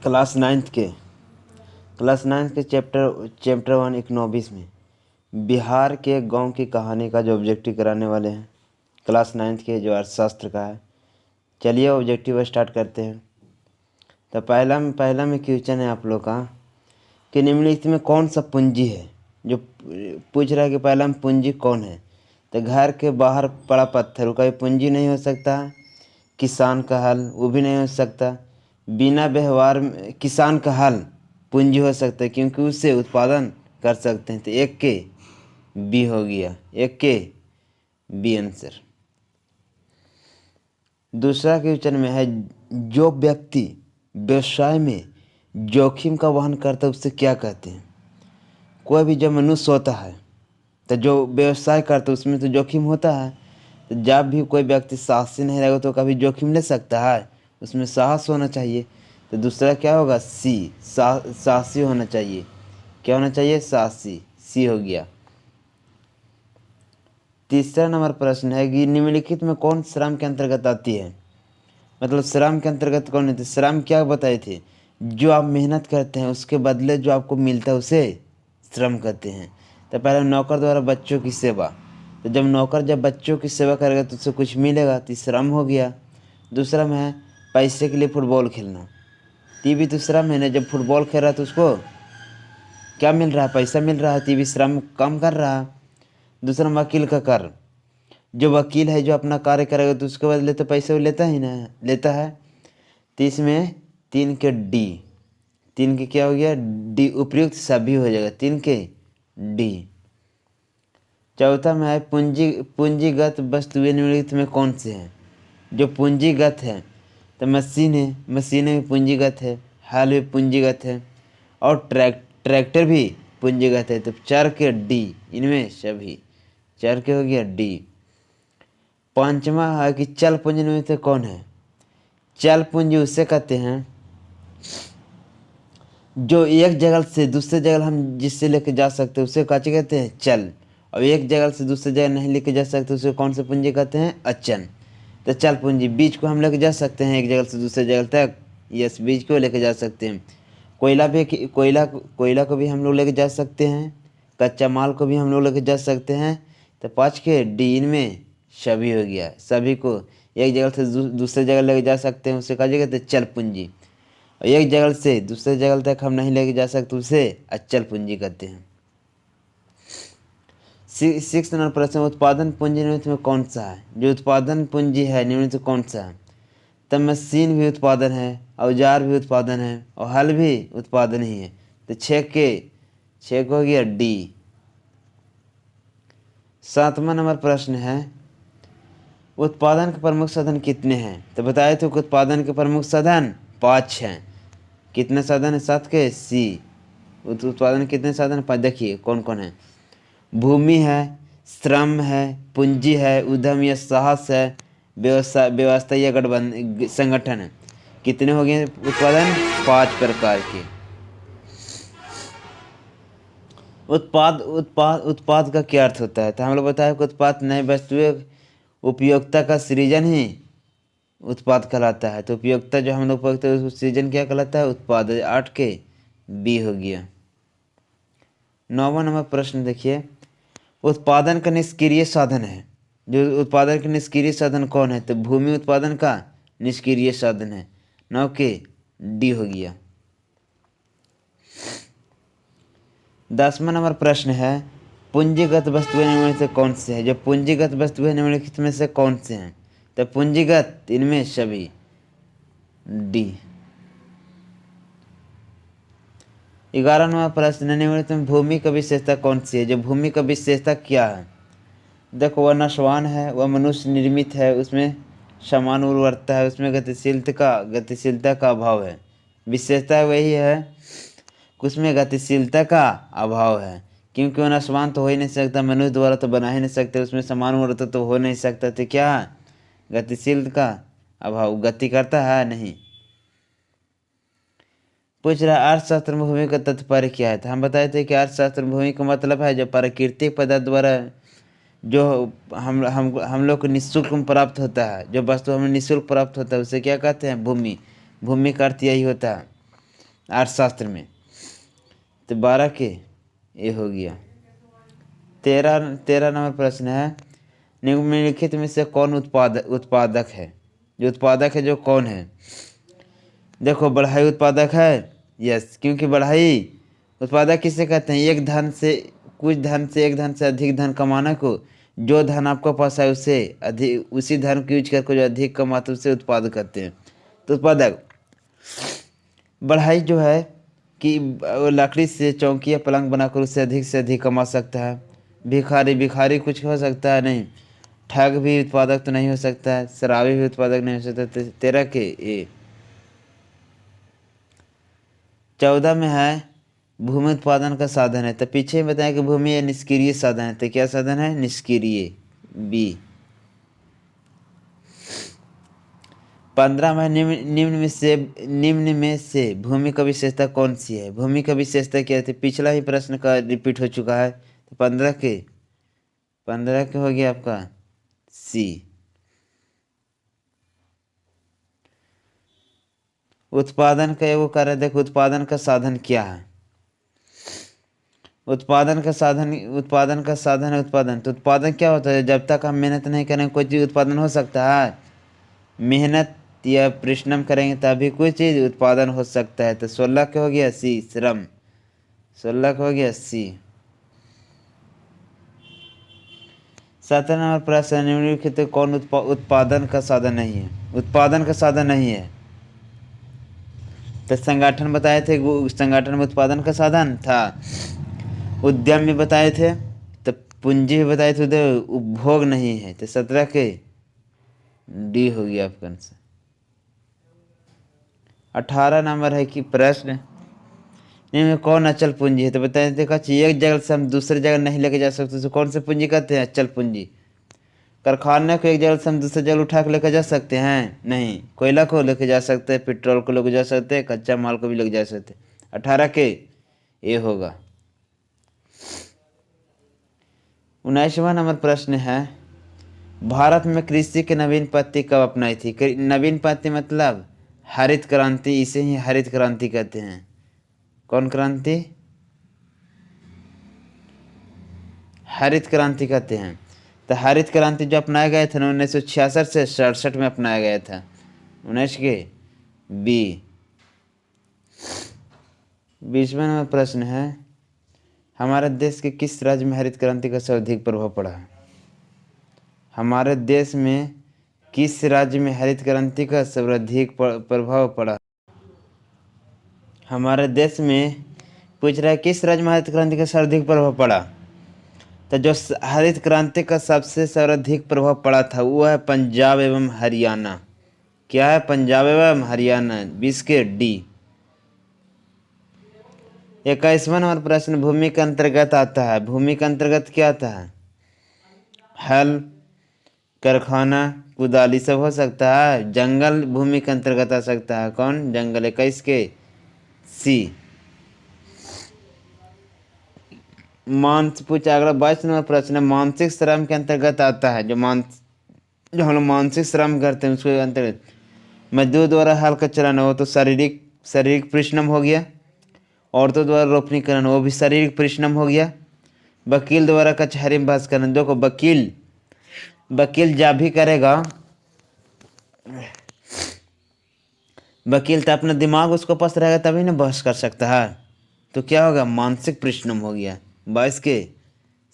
Class ninth के chapter 1 economics में बिहार के गांव की कहानी का जो ऑब्जेक्टिव कराने वाले हैं क्लास नाइन्थ के जो अर्थशास्त्र का है। चलिए ऑब्जेक्टिव स्टार्ट करते हैं। तो पहला में क्वेश्चन है आप लोग का कि निम्नलिखित में कौन सा पूंजी है जो पूछ रहा है कि पहला में पूंजी कौन है। तो घर के बाहर पड़ा पत्थर का भी पूंजी नहीं हो सकता। किसान का हल वो भी नहीं हो सकता। बिना व्यवहार किसान का हल पूंजी हो सकता है क्योंकि उससे उत्पादन कर सकते हैं। तो एक के बी हो गया, एक के बी आंसर। दूसरा क्वेश्चन में है जो व्यक्ति व्यवसाय में जोखिम का वहन करता है उससे क्या कहते हैं। कोई भी जो मनुष्य होता है तो जो व्यवसाय करता है उसमें तो जोखिम होता है। तो जब भी कोई व्यक्ति साहसी नहीं रहेगा तो कभी जोखिम ले सकता है, उसमें साहस होना चाहिए। तो दूसरा क्या होगा सी, साहसी होना चाहिए। क्या होना चाहिए? साहसी, सी हो गया। तीसरा नंबर प्रश्न है कि निम्नलिखित में कौन श्रम के अंतर्गत आती है। मतलब श्रम के अंतर्गत कौन है। श्रम क्या बताए थे? जो आप मेहनत करते हैं उसके बदले जो आपको मिलता है उसे श्रम कहते हैं। तो पहले नौकर द्वारा बच्चों की सेवा। तो जब बच्चों की सेवा करेगा तो उससे कुछ मिलेगा, तो श्रम हो गया। दूसरा में है पैसे के लिए फुटबॉल खेलना। तो ये भी तो श्रम है ना। जब फुटबॉल खेल रहा है तो उसको क्या मिल रहा है? पैसा मिल रहा है, तो ये भी श्रम कम कर रहा है। दूसरा वकील का कार्य। जो वकील है जो अपना कार्य करेगा तो उसके बदले तो पैसे वो लेता ही ना, लेता है। तो इसमें 3 के डी, 3 के क्या हो गया? डी उपयुक्त सभी हो जाएगा, 3 के डी। चौथा में है पूंजीगत वस्तुएं निम्नलिखित में कौन से हैं। जो पूंजीगत है तो मशीन है, मशीनें भी पूंजीगत है, हल भी पूंजीगत है और ट्रैक्टर भी पूंजीगत है। तो 4 के डी इनमें सभी, 4 के हो गया डी। पांचवा है कि चल पूंजी में से कौन है। चल पूंजी उसे कहते हैं जो एक जगह से दूसरे जगह हम जिससे लेके जा सकते हैं उसे काचे कहते हैं चल। और एक जगह से दूसरे जगह नहीं लेके जा सकते उसे कौन से पूंजी कहते हैं? अचल। तो चल पूंजी बीज को हम लेके जा सकते हैं एक जगह से दूसरे जगह तक, यस बीज को लेके जा सकते हैं। कोयला को भी हम लोग लेके जा सकते हैं, कच्चा माल को भी हम लोग लेके जा सकते हैं। तो 5 के डी इनमें सभी हो गया। सभी को एक जगह से दूसरे जगह लेके जा सकते हैं उसे कहा कहते हैं चल पूंजी। और एक जगह से दूसरे जगह तक हम नहीं लेके जा सकते उसे अचल पूंजी कहते हैं। 6 नंबर प्रश्न उत्पादन पूंजी निम्नलिखित में कौन सा है। जो उत्पादन पूंजी है निम्नलिखित में कौन सा है। तब मशीन भी उत्पादन है, औजार भी उत्पादन है और हल भी उत्पादन ही है। तो 6 हो गया डी। 7वां नंबर प्रश्न है उत्पादन के प्रमुख साधन कितने हैं। तो बताए तो उत्पादन के प्रमुख साधन 5 हैं। कितने साधन है? 7 के सी। उत्पादन कितने साधन? 5। देखिए कौन कौन है। भूमि है, श्रम है, पूंजी है, उद्यम या साहस है, व्यवस्था या गठबंधन संगठन है। कितने हो गए उत्पादन? 5 प्रकार के। उत्पाद का क्या अर्थ होता है। तो हम लोग बताया कि उत्पाद नए वस्तुएं उपयोगिता का सृजन ही उत्पाद कहलाता है। तो उपयोगिता जो हम लोग पढ़ते हैं उस सृजन क्या कहलाता है? उत्पाद। 8 के बी हो गया। 9वां नंबर प्रश्न देखिए उत्पादन का निष्क्रिय साधन है। जो उत्पादन का निष्क्रिय साधन कौन है। तो भूमि उत्पादन का निष्क्रिय साधन है। 9 के डी हो गया। 10वां नंबर प्रश्न है पूंजीगत वस्तुएं निम्नलिखित से कौन से है। जो पूंजीगत वस्तुएं निम्नलिखित में से कौन से हैं। तो पूंजीगत इनमें सभी, डी। 11वां प्रश्न निम्नलिखित में भूमि का विशेषता कौन सी है। जो भूमि का विशेषता क्या है। देखो वह नशवान है, वह मनुष्य निर्मित है, उसमें समान उर्वरता है, उसमें गतिशीलता का अभाव है। विशेषता वही है कि उसमें गतिशीलता का अभाव है क्योंकि वह नशवान तो हो ही नहीं सकता, मनुष्य द्वारा तो बना ही नहीं सकते, उसमें समान उर्वरता तो हो नहीं सकता। तो क्या है? गतिशील का अभाव। गति करता है नहीं। पूछ रहा अर्थशास्त्र में भूमि का तात्पर्य क्या है। तो हम बताए थे कि अर्थशास्त्र में भूमि का मतलब है जो प्राकृतिक पदार्थ द्वारा जो हम लोग को निःशुल्क में प्राप्त होता है, जो वस्तु हमें निःशुल्क प्राप्त होता है उसे क्या कहते हैं? भूमि। भूमि का अर्थ यही होता है अर्थशास्त्र में। तो 12 के ये हो गया। 13 नंबर प्रश्न है, निम्नलिखित में से कौन उत्पादक है? जो उत्पादक है जो कौन है? देखो, बढ़ाई उत्पादक है। यस, क्योंकि बढ़ाई उत्पादक किसे कहते हैं? एक धन से कुछ धन से एक धन से अधिक धन कमाना को, जो धन आपके पास है उसे अधिक, उसी धन को यूज करके जो अधिक कमाते उसे उत्पादक कहते हैं। तो उत्पादक बढ़ाई जो है कि वो लकड़ी से चौकी या पलंग बनाकर उससे अधिक से अधिक कमा सकता है। भिखारी, भिखारी कुछ हो सकता है? नहीं। ठग भी उत्पादक तो नहीं हो सकता है। शराबी भी उत्पादक नहीं हो सकता। 13 के ए। 14 में है, भूमि उत्पादन का साधन है। तो पीछे ही बताया कि भूमि या निष्क्रिय साधन है। तो क्या साधन है? निष्क्रिय, बी। 15 में निम्न में से भूमि का विशेषता कौन सी है? भूमि का विशेषता क्या थी? पिछला ही प्रश्न का रिपीट हो चुका है। तो 15 के हो गया आपका सी। उत्पादन का वो कर रहे, देखो उत्पादन का साधन क्या है? उत्पादन का साधन है उत्पादन। तो उत्पादन क्या होता है? जब तक हम मेहनत नहीं करेंगे कोई चीज़ उत्पादन हो सकता है? मेहनत या परिश्रम करेंगे तभी कोई चीज़ उत्पादन हो सकता है। तो 16 का हो गया सी, श्रम। 16 का हो गया सी। 17 नंबर प्रश्न, निम्नलिखित कौन उत्पादन का साधन नहीं है? उत्पादन का साधन नहीं है। तो संगठन बताए थे, संगठन में उत्पादन का साधन था। उद्यम भी बताए थे, तो पूंजी भी बताए थे, उधर उपभोग नहीं है। तो 17 के डी हो गया आपका आंसर। 18 नंबर है कि प्रश्न, इनमें कौन अचल पूंजी है? तो बताए थे कहा एक जगह से हम दूसरी जगह नहीं लेके जा सकते, तो कौन सी पूंजी कहते हैं? अचल पूंजी। कारखाने को एक जगह से हम दूसरी जगह उठा के लेकर जा सकते हैं? नहीं। कोयला को लेके जा सकते हैं, पेट्रोल को लेके जा सकते हैं, कच्चा माल को भी लेके जा सकते हैं। 18 के ये होगा। 19वां नंबर प्रश्न है, भारत में कृषि की नवीन पद्धति कब अपनाई थी? नवीन पद्धति मतलब हरित क्रांति, इसे ही हरित क्रांति कहते हैं। कौन क्रांति? हरित क्रांति कहते हैं। तो हरित क्रांति जो अपनाया गया था ना 1966 से 67 में अपनाया गया था। 19 के बी। 20वां नंबर प्रश्न है, हमारे देश के किस राज्य में हरित क्रांति का सर्वाधिक प्रभाव पड़ा है? हमारे देश में किस राज्य में हरित क्रांति का सर्वाधिक प्रभाव पड़ा? हमारे देश में पूछ रहा है किस राज्य में हरित क्रांति का सर्वाधिक प्रभाव पड़ा। तो जो हरित क्रांति का सबसे सर्वाधिक प्रभाव पड़ा था वो है पंजाब एवं हरियाणा। क्या है? पंजाब एवं हरियाणा। 20 के डी। 21वां नंबर प्रश्न भूमि के अंतर्गत आता है। भूमि के अंतर्गत क्या आता है? हल, कारखाना, कुदाली सब हो सकता है। जंगल भूमि के अंतर्गत आ सकता है। कौन? जंगल। 21 के सी। पूछा अगला 22 नंबर प्रश्न, मानसिक श्रम के अंतर्गत आता है। जो हम लोग मानसिक श्रम करते हैं उसके अंतर्गत मजदूर द्वारा हल का चलाना, वो तो शारीरिक शारीरिक परिश्रम हो गया। औरतों द्वारा रोपनी करना वो भी शारीरिक परिश्रम हो गया। वकील द्वारा कचहरी में बहस करना, देखो वकील जब भी करेगा, वकील तो अपना दिमाग उसको पास रहेगा तभी ना बहस कर सकता है। तो क्या होगा? मानसिक परिश्रम हो गया। 22 के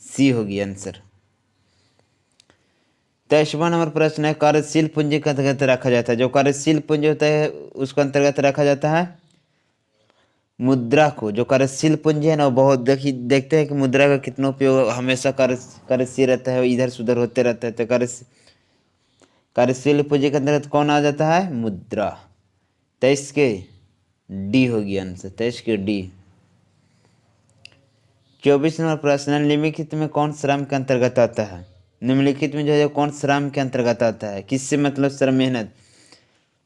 सी हो गया आंसर। 23वां नंबर प्रश्न है, कार्यशील पूंजी के अंतर्गत रखा जाता है। जो कार्यशील पूंजी होता है उसके अंतर्गत रखा जाता है मुद्रा को। जो कार्यशील पूंजी है ना वो बहुत देखते हैं कि मुद्रा का कितना उपयोग हमेशा कार्यशील रहता है, इधर से उधर होते रहता है। तो कार्यशील पूंजी के अंतर्गत कौन आ जाता है? मुद्रा। 23 के डी हो गया आंसर। 23 के डी। 24 नंबर प्रश्न, निम्नलिखित में कौन श्रम के अंतर्गत आता है? निम्नलिखित में जो है कौन श्रम के अंतर्गत आता है? किससे मतलब श्रम? मेहनत।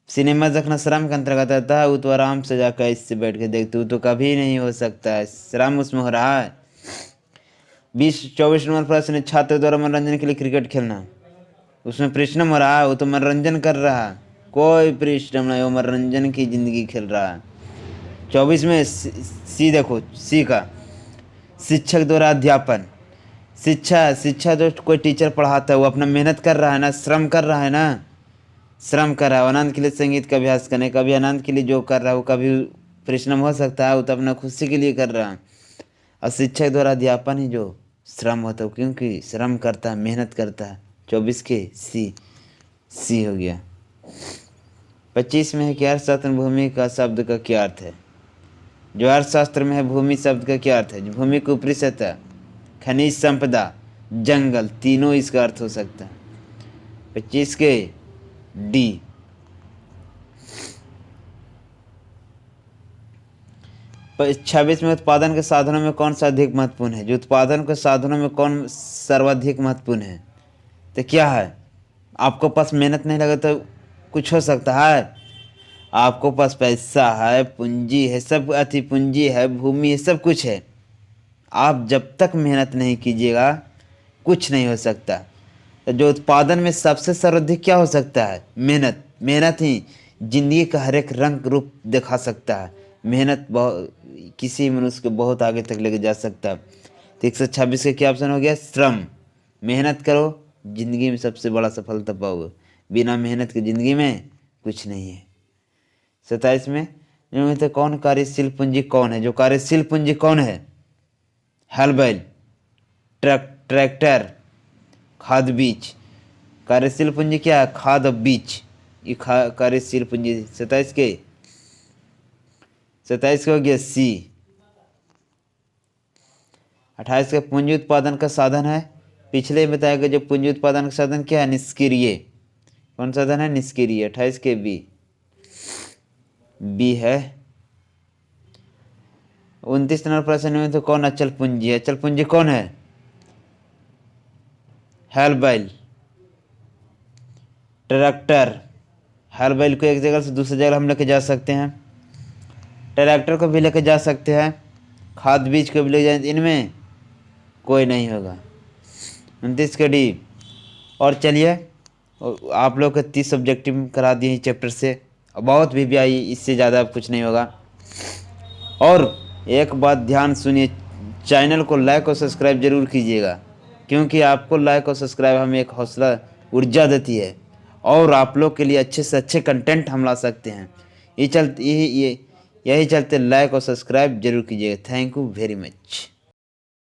सिनेमा देखना श्रम के अंतर्गत आता है। वो तो आराम से जाकर इससे बैठ के देखते हो, तो कभी नहीं हो सकता है। श्रम उसमें हो रहा है। 24 नंबर प्रश्न है, छात्र द्वारा मनोरंजन के लिए क्रिकेट खेलना। उसमें परिश्रम हो रहा है, वो तो मनोरंजन कर रहा है, कोई परिश्रम नहीं, वो मनोरंजन की जिंदगी खेल रहा है। 24 में सी देखो, सी का शिक्षक द्वारा अध्यापन। शिक्षा शिक्षा जो कोई टीचर पढ़ाता है वो अपना मेहनत कर रहा है ना, श्रम कर रहा है ना, श्रम कर रहा है। आनंद के लिए संगीत का अभ्यास करने, कभी आनंद के लिए जो कर रहा है वो कभी परिश्रम हो सकता है, वो तो अपना खुशी के लिए कर रहा है। और शिक्षक द्वारा अध्यापन ही जो श्रम होता है, क्योंकि श्रम करता है, मेहनत करता है। 24 के सी हो गया। 25 में है कि अर्थशास्त्र में भूमि का शब्द का क्या अर्थ है। जो अर्थशास्त्र में है भूमि शब्द का क्या अर्थ है। भूमि की ऊपरी सतह, खनिज संपदा, जंगल, तीनों इसका अर्थ हो सकता है। 25 के डी। 26 में उत्पादन के साधनों में कौन सा अधिक महत्वपूर्ण है। जो उत्पादन के साधनों में कौन सर्वाधिक महत्वपूर्ण है, तो क्या है। आपको पास मेहनत नहीं लगे तो कुछ हो सकता है। आपको पास पैसा है, पूंजी है, सब अति पूंजी है, भूमि है, सब कुछ है। आप जब तक मेहनत नहीं कीजिएगा कुछ नहीं हो सकता। तो जो उत्पादन में सबसे सर्वाधिक क्या हो सकता है, मेहनत। मेहनत ही जिंदगी का हर एक रंग रूप दिखा सकता है। मेहनत बहुत किसी मनुष्य को बहुत आगे तक लेके जा सकता है। तो 126 का क्या ऑप्शन हो गया, श्रम। मेहनत करो, जिंदगी में सबसे बड़ा सफलता पाओगे। बिना मेहनत की जिंदगी में कुछ नहीं है। 27 में इनमें से कौन कार्यशील पूंजी कौन है। जो कार्यशील पूंजी कौन है, हल बैल, ट्रैक्टर, खाद बीज। कार्यशील पूंजी क्या है, खाद और बीज, ये कार्यशील पूंजी। 27 के हो गया सी। 28 का पूंजी उत्पादन का साधन है। पिछले ही बताया गया जो पूंजी उत्पादन का साधन क्या है, निष्क्रिय। कौन साधन है, निष्क्रिय। 28 के बी है। 29 नंबर प्रश्न में तो कौन अचल पूंजी है। अचल पूंजी कौन है, हल बैल, ट्रैक्टर। हल बैल को एक जगह से दूसरी जगह हम लेके जा सकते हैं, ट्रैक्टर को भी लेके जा सकते हैं, खाद बीज को भी ले जाए, इनमें कोई नहीं होगा। 29 के डी। और चलिए आप लोग के 30 सब्जेक्टिव करा दिए हैं चैप्टर से, बहुत भी आई, इससे ज़्यादा कुछ नहीं होगा। और एक बात ध्यान सुनिए, चैनल को लाइक और सब्सक्राइब जरूर कीजिएगा, क्योंकि आपको लाइक और सब्सक्राइब हमें एक हौसला, ऊर्जा देती है, और आप लोग के लिए अच्छे से अच्छे कंटेंट हम ला सकते हैं। यही चलते लाइक और सब्सक्राइब जरूर कीजिएगा। Thank you very much.